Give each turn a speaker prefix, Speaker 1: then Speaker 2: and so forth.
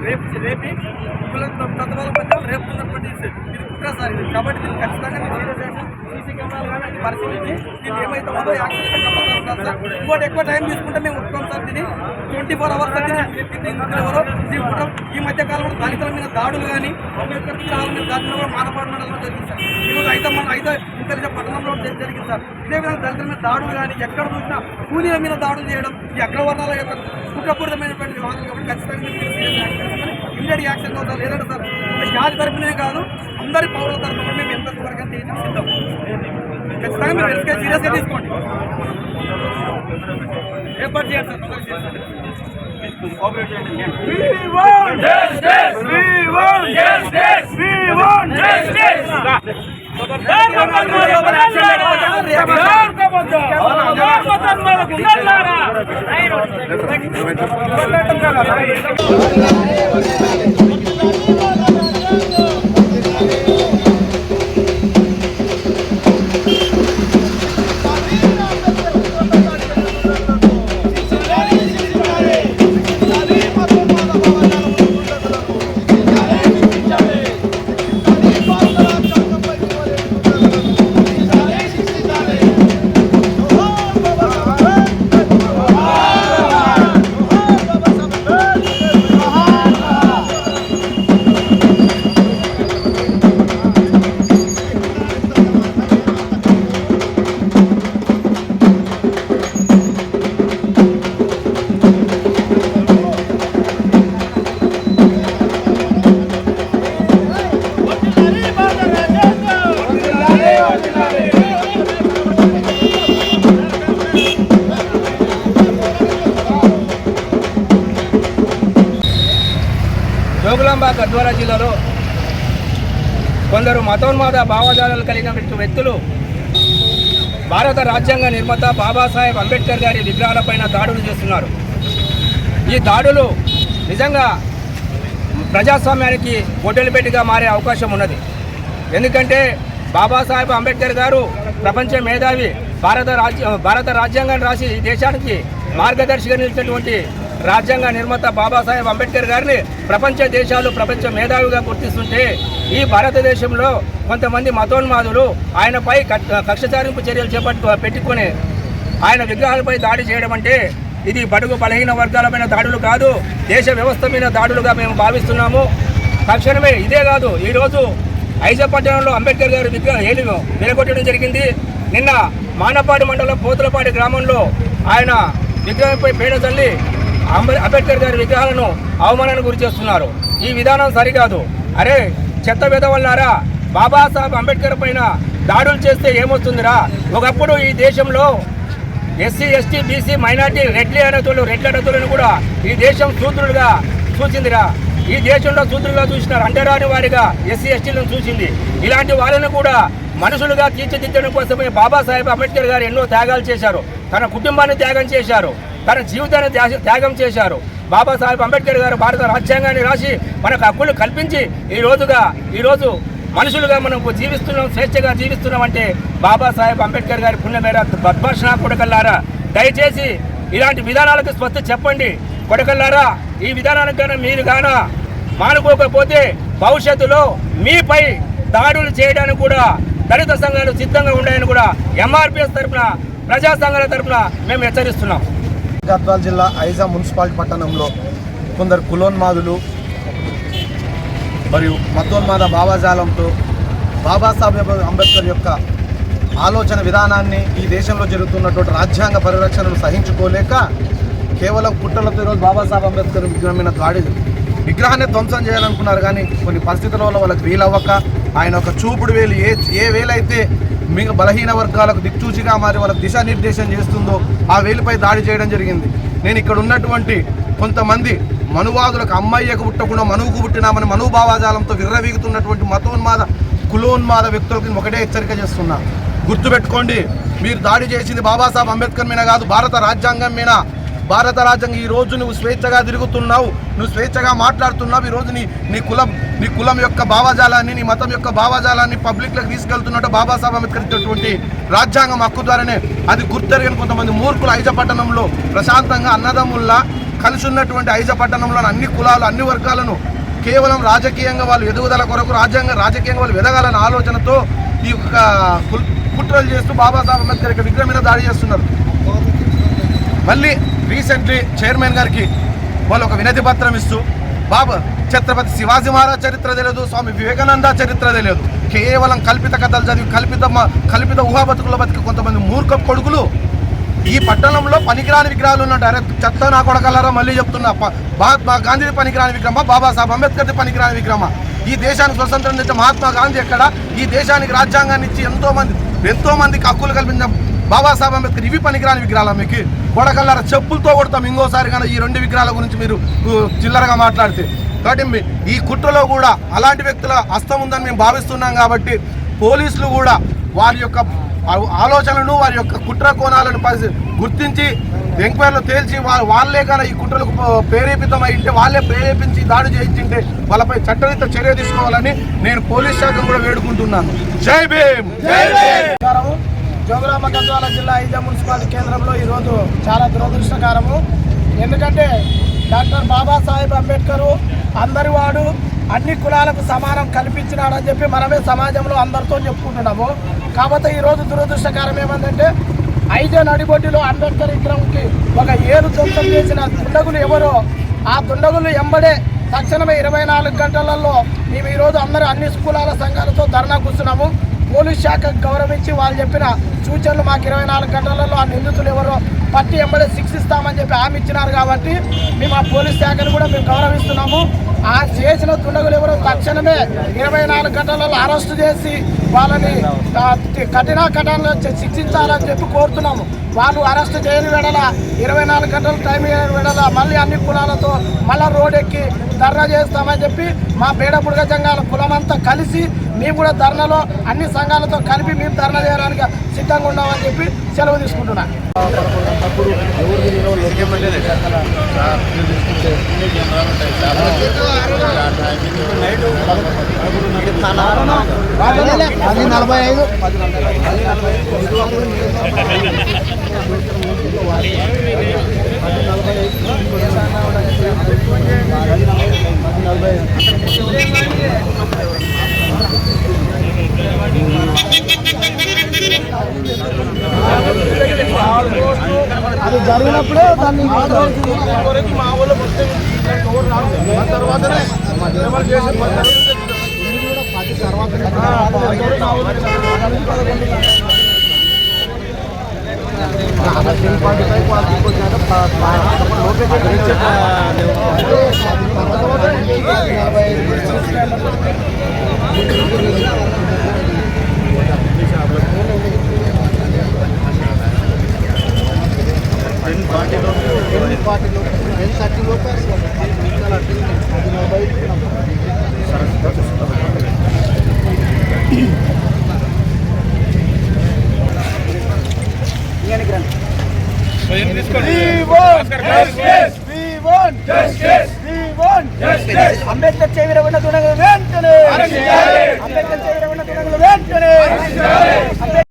Speaker 1: రేపి తత్వాల రేపుతున్నటువంటి ఇది కుట్ర సార్ ఇది. కాబట్టి దీన్ని ఖచ్చితంగా సీసీ కెమెరాలు కానీ అది పరిశీలించి దీన్ని ఏమైతే ఉందో యాక్షన్ సార్. ఇంకోటి ఎక్కువ టైం తీసుకుంటే మేము ఒప్పుకోం సార్. దీన్ని 24 hours ఎవరో ఈ మధ్య కాలంలో దళితుల మీద దాడులు కానీ అంబేద్కర్ విగ్రహాల మీద దాడులు కూడా మానపాడు మండలంలో జరిగింది సార్. ఈరోజు అయితే ఇంకలిజ పట్టణంలో జరిగింది సార్. ఇదే విధంగా దళితుల మీద దాడులు కానీ ఎక్కడ చూసినా కూలీల మీద దాడులు చేయడం ఈ అగ్రవర్ణాల యొక్క కుట్రపూరితమైనటువంటి వ్యవహారం. కాబట్టి ఖచ్చితంగా ఇమ్మీడియట్ యాక్షన్ అవుతారు. లేదంటే సార్ జాతి తరపునే కాదు అందరి పౌరుల తరపున మేము ఎంత వరకు తీర్చి సిద్ధం. ఖచ్చితంగా మీరు సీరియస్గా తీసుకోండి. ఏర్పాటు చేయాలి సార్.
Speaker 2: జోగులాంబ గద్వాల జిల్లాలో కొందరు మతోన్మాద భావజాలాలు కలిగిన వ్యక్తులు భారత రాజ్యాంగ నిర్మాత బాబాసాహెబ్ అంబేద్కర్ గారి విగ్రహాలపైన దాడులు చేస్తున్నారు. ఈ దాడులు నిజంగా ప్రజాస్వామ్యానికి ఒడ్డెలిపెట్టిగా మారే అవకాశం ఉన్నది. ఎందుకంటే బాబాసాహెబ్ అంబేద్కర్ గారు ప్రపంచ మేధావి, భారత రాజ్యాంగాన్ని రాసి ఈ దేశానికి మార్గదర్శిగా నిలిచినటువంటి రాజ్యాంగ నిర్మాత బాబాసాహెబ్ అంబేద్కర్ గారిని ప్రపంచ దేశాలు ప్రపంచ మేధావిగా గుర్తిస్తుంటే ఈ భారతదేశంలో కొంతమంది మతోన్మాదులు ఆయనపై కక్ష సారింపు చర్యలు పెట్టుకుని ఆయన విగ్రహాలపై దాడి చేయడం అంటే ఇది బడుగు బలహీన వర్గాలపైన దాడులు కాదు, దేశ వ్యవస్థ మీద దాడులుగా మేము భావిస్తున్నాము. తక్షణమే ఇదే కాదు, ఈరోజు ఐజపట్టణంలో అంబేద్కర్ గారి విగ్రహం వెలగొట్టడం జరిగింది. నిన్న మానపాడు మండలం పోతులపాడి గ్రామంలో ఆయన విగ్రహంపై పేడ తల్లి అంబేద్కర్ గారి విగ్రహాలను అవమానానికి గురి చేస్తున్నారు. ఈ విధానం సరికాదు. అరే చెత్త విధవల్లారా, బాబాసాహెబ్ అంబేద్కర్ పైన దాడులు చేస్తే ఏమొస్తుందిరా? ఒకప్పుడు ఈ దేశంలో ఎస్సీ ఎస్టీ బీసీ మైనార్టీ రెడ్లను కూడా ఈ దేశం శూద్రులుగా చూసిందిరా. ఈ దేశంలో శూద్రులుగా చూసినారు, అంటరాని వారిగా ఎస్సీ ఎస్టీలను చూసింది. ఇలాంటి వాళ్ళను కూడా మనుషులుగా తీర్చిదిద్దడం కోసమే బాబాసాహెబ్ అంబేద్కర్ గారు ఎన్నో త్యాగాలు చేశారు. తన కుటుంబాన్ని త్యాగం చేశారు, తన జీవితాన్ని త్యాగం చేశారు. బాబాసాహెబ్ అంబేద్కర్ గారు భారత రాజ్యాంగాన్ని రాసి మనకు హక్కులు కల్పించి ఈరోజు మనుషులుగా మనం జీవిస్తున్నాం, స్వేచ్ఛగా జీవిస్తున్నాం అంటే బాబాసాహెబ్ అంబేద్కర్ గారి పుణ్యమేర. బద్మాష్ నా కొడకల్లారా, దయచేసి ఇలాంటి విధానాలకు స్వస్థ చెప్పండి. కొడకల్లారా, ఈ విధానానికి కానీ మీరు గానా మానుకోకపోతే భవిష్యత్తులో మీపై దాడులు చేయడానికి కూడా దళిత సంఘాలు సిద్ధంగా ఉన్నాయని కూడా ఎంఆర్పిఎస్ తరఫున, ప్రజా సంఘాల తరఫున మేము హెచ్చరిస్తున్నాం.
Speaker 3: గద్వాల జిల్లా ఐజా మున్సిపాలిటీ పట్టణంలో కొందరు కులోన్మాదులు మరియు మతోన్మాద భావజాలంతో బాబాసాహెబ్ అంబేద్కర్ యొక్క ఆలోచన విధానాన్ని, ఈ దేశంలో జరుగుతున్నటువంటి రాజ్యాంగ పరిరక్షణను సహించుకోలేక కేవలం కుట్రలతో ఈరోజు బాబాసాహెబ్ అంబేద్కర్ విగ్రహమైన విగ్రహాన్ని ధ్వంసం చేయాలనుకున్నారు. కానీ కొన్ని పరిస్థితుల వల్ల వాళ్ళకి వీలవ్వక ఆయన ఒక చూపుడు వేలు ఏ వేలైతే మీకు బలహీన వర్గాలకు దిక్చూచిగా మారి వాళ్ళకు దిశానిర్దేశం చేస్తుందో ఆ వేలుపై దాడి చేయడం జరిగింది. నేను ఇక్కడ ఉన్నటువంటి కొంతమంది మనువాదులకు అమ్మయ్యకు పుట్టకుండా మనువుకు పుట్టినామని మనుభావాజాలంతో విర్రవీగుతున్నటువంటి మతోన్మాద కులోన్మాద వ్యక్తులకు ఒకటే హెచ్చరిక చేస్తున్నా. గుర్తుపెట్టుకోండి, మీరు దాడి చేసింది బాబాసాహెబ్ అంబేద్కర్ మీద కాదు, భారత రాజ్యాంగం మీద. భారత రాజ్యాంగం ఈరోజు నువ్వు స్వేచ్ఛగా తిరుగుతున్నావు, నువ్వు స్వేచ్ఛగా మాట్లాడుతున్నావు. ఈరోజు నీ కులం యొక్క భావజాలాన్ని, నీ మతం యొక్క భావజాలాన్ని పబ్లిక్లోకి తీసుకెళ్తున్నట్టు బాబాసాహెబ్ అంబేద్కర్ ఇచ్చినటువంటి రాజ్యాంగం హక్కు ద్వారానే అది గుర్తెరగని కొంతమంది మూర్ఖులు ఐజపట్టణంలో ప్రశాంతంగా అన్నదమ్ముల్లా కలిసి ఉన్నటువంటి ఐజ పట్టణంలోని అన్ని కులాలు అన్ని వర్గాలను కేవలం రాజకీయంగా వాళ్ళు ఎదుగుదల కొరకు రాజకీయంగా వాళ్ళు ఎదగాలన్న ఆలోచనతో ఈ యొక్క కుట్రలు చేస్తూ బాబాసాహెబ్ అంబేద్కర్ యొక్క విగ్రహం మీద దాడి చేస్తున్నారు. మళ్ళీ రీసెంట్లీ చైర్మన్ గారికి వాళ్ళు ఒక వినతి పత్రం ఇస్తూ ఛత్రపతి శివాజీ మహారాజ్ చరిత్ర తెలియదు, స్వామి వివేకానంద చరిత్ర తెలియదు, కేవలం కల్పిత కథలు చదివి కల్పిత ఊహాబతుకుల బతికి కొంతమంది మూర్ఖ కొడుకులు ఈ పట్టణంలో పనికిరాని విగ్రహాలు ఉన్నాయి. డైరెక్ట్ చెత్త నా కొడకల్లారా మళ్ళీ చెప్తున్నా, మహాత్మా గాంధీది పనికిరాని విగ్రహమా, బాబాసాహెబ్ అంబేద్కర్ది పనికిరాని విగ్రహమా? ఈ దేశానికి స్వతంత్రం తెచ్చే మహాత్మా గాంధీ ఎక్కడ? ఈ దేశానికి రాజ్యాంగాన్ని ఇచ్చి ఎంతో మందికి హక్కులు కల్పించిన బాబాసాహెబ్ అంబేద్కర్ ఇవి పనికిరాని విగ్రహాలు? మీకు కొడకల్లారా చెప్పులతో కొడతాం ఇంకోసారి కానీ ఈ రెండు విగ్రహాల గురించి మీరు చిల్లరగా మాట్లాడితే. కాబట్టి ఈ కుట్రలో కూడా అలాంటి వ్యక్తుల హస్తం ఉందని మేము భావిస్తున్నాం. కాబట్టి పోలీసులు కూడా వారి యొక్క ఆలోచనలను వారి యొక్క కుట్ర కోణాలను గుర్తించి ఎంక్వైరీలో తేల్చి వాళ్ళే కానీ ఈ కుట్రలకు ప్రేరేపితం అయింటే, వాళ్ళే ప్రేరేపించి దాడి చేయించింటే వాళ్ళపై చట్టరీత్యా చర్య తీసుకోవాలని నేను పోలీస్ శాఖను కూడా వేడుకుంటున్నాను. జై భీమ్.
Speaker 4: జోగులాంబ గద్వాల జిల్లా ఐజా మున్సిపాలిటీ కేంద్రంలో ఈరోజు చాలా దురదృష్టకరము. ఎందుకంటే డాక్టర్ బాబాసాహెబ్ అంబేద్కర్ అందరి వాడు, అన్ని కులాలకు సమానం కల్పించినాడని చెప్పి మనమే సమాజంలో అందరితో చెప్పుకుంటున్నాము. కాకపోతే ఈరోజు దురదృష్టకరం ఏమందంటే ఐజా నడిబొడ్డిలో అంబేద్కర్ విగ్రహంకి ఒక ఏరు ధ్వంసం చేసిన దుండగులు ఎవరో, ఆ దుండగులు ఎంబడే తక్షణమే 24 గంటలలో మేము ఈరోజు అందరూ అన్ని కులాల సంఘాలతో ధర్నా కూర్చున్నాము. పోలీస్ శాఖకు గౌరవించి వాళ్ళు చెప్పిన సూచనలు మాకు 24 గంటలలో ఆ నిందితులు ఎవరో పట్టి ఎంబడే శిక్షిస్తామని చెప్పి హామీ ఇచ్చినారు. కాబట్టి మేము ఆ పోలీస్ శాఖను కూడా మేము గౌరవిస్తున్నాము. ఆ చేసిన దుండగులు ఎవరో తక్షణమే 24 గంటలలో అరెస్టు చేసి వాళ్ళని కఠినాలు శిక్షించాలని చెప్పి కోరుతున్నాము. వాళ్ళు అరెస్ట్ చేయని వెడల 24 గంటలు టైం చేయని వెడల మళ్ళీ అన్ని కులాలతో మళ్ళీ రోడ్డెక్కి ధర్నా చేస్తామని చెప్పి మా బేడబుడగ సంఘాల కులమంతా కలిసి మేము కూడా ధర్నాలో అన్ని సంఘాలతో కలిపి మేము ధర్నా చేయడానికి సిద్ధంగా ఉన్నామని చెప్పి సెలవు తీసుకుంటున్నాం. అది జరిగినప్పుడే దాన్ని మా ఊళ్ళో తర్వాతనే అంబేద్కర్ చేవిరవన్న వెంటనే అంబేద్కర్